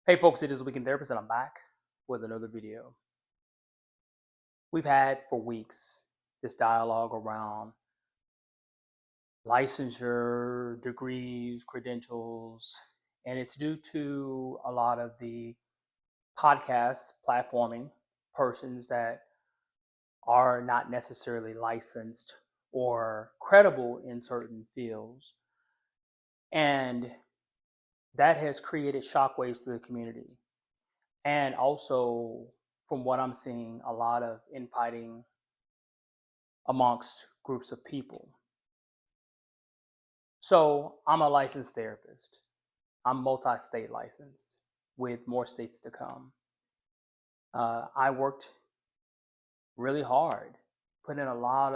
Hey folks, it is Weekend Therapist, and I'm back with another video. We've had for weeks this dialogue around licensure, degrees, credentials, and it's due to a lot of the podcast platforming persons that are not necessarily licensed or credible in certain fields. And that has created shockwaves to the community. And also, from what I'm seeing, a lot of infighting amongst groups of people. So I'm a licensed therapist. I'm multi-state licensed with more states to come. I worked really hard, put in a lot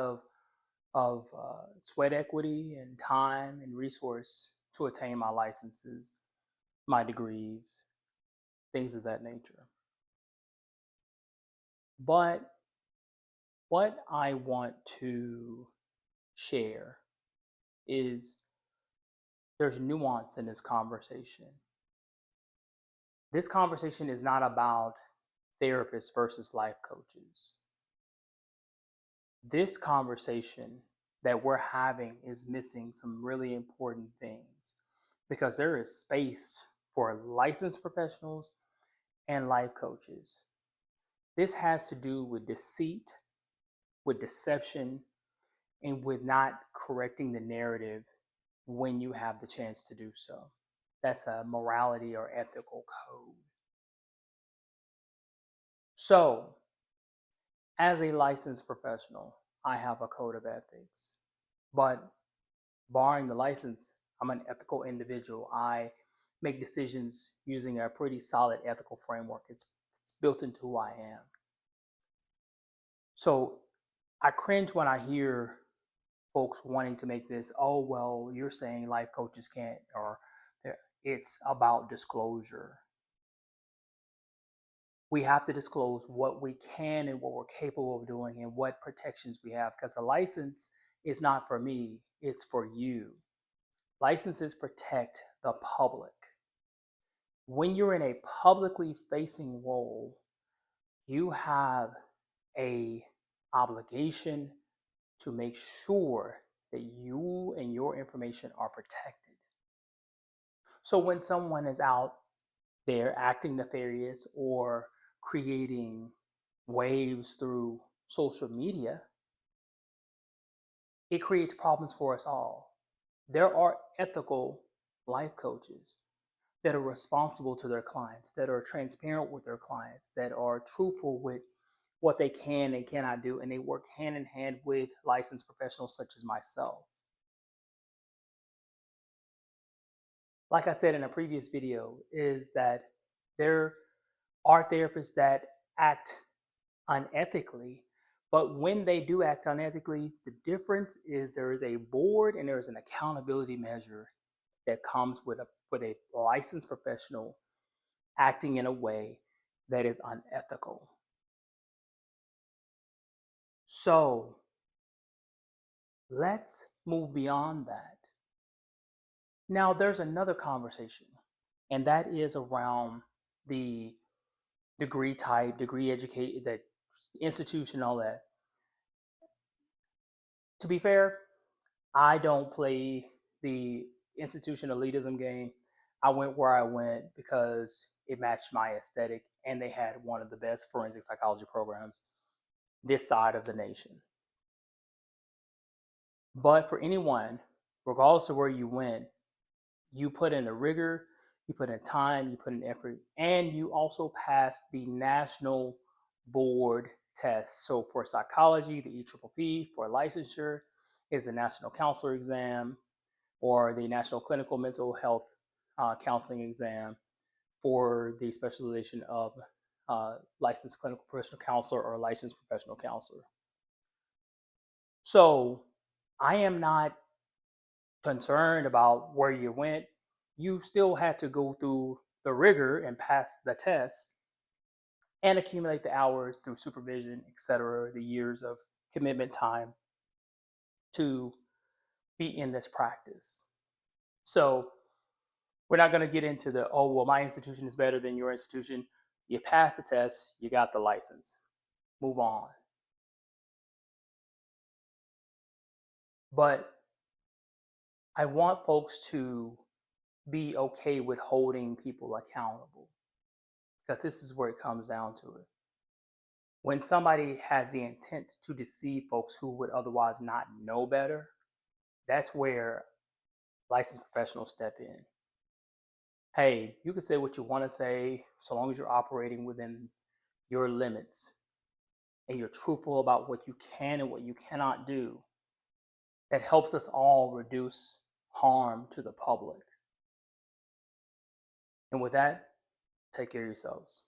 of sweat equity and time and resource to attain my licenses, my degrees, things of that nature. But what I want to share is there's nuance in this conversation. This conversation is not about therapists versus life coaches. This conversation that we're having is missing some really important things because there is space for licensed professionals and life coaches. This has to do with deceit, with deception, and with not correcting the narrative when you have the chance to do so. That's a morality or ethical code. So, as a licensed professional, I have a code of ethics. But barring the license, I'm an ethical individual. I make decisions using a pretty solid ethical framework. It's built into who I am. So I cringe when I hear folks wanting to make this, oh, well, you're saying life coaches can't, or it's about disclosure. We have to disclose what we can and what we're capable of doing and what protections we have, because a license is not for me, it's for you. Licenses protect the public. When you're in a publicly facing role, you have a obligation to make sure that you and your information are protected. So when someone is out there acting nefarious or creating waves through social media, it creates problems for us all. There are ethical life coaches that are responsible to their clients, that are transparent with their clients, that are truthful with what they can and cannot do, and they work hand in hand with licensed professionals such as myself. Like I said in a previous video, is that there are therapists that act unethically, but when they do act unethically, the difference is there is a board and there is an accountability measure that comes with a licensed professional acting in a way that is unethical. So let's move beyond that. Now, there's another conversation, and that is around the degree type, degree educate, that institution, all that. To be fair, I don't play the institution elitism game. I went where I went because it matched my aesthetic, and they had one of the best forensic psychology programs this side of the nation. But for anyone, regardless of where you went, you put in the rigor, you put in time, you put in effort, and you also passed the national board test. So for psychology, the EPPP, for licensure is the National Counselor exam or the National Clinical Mental Health Counseling exam for the specialization of licensed clinical professional counselor or licensed professional counselor. So I am not concerned about where you went. You still had to go through the rigor and pass the test and accumulate the hours through supervision, etc., the years of commitment time to be in this practice. So We're not going to get into the, oh, well, my institution is better than your institution. You passed the test, you got the license. Move on. But I want folks to be okay with holding people accountable because this is where it comes down to it. When somebody has the intent to deceive folks who would otherwise not know better, that's where licensed professionals step in. Hey, you can say what you want to say so long as you're operating within your limits and you're truthful about what you can and what you cannot do. That helps us all reduce harm to the public. And with that, take care of yourselves.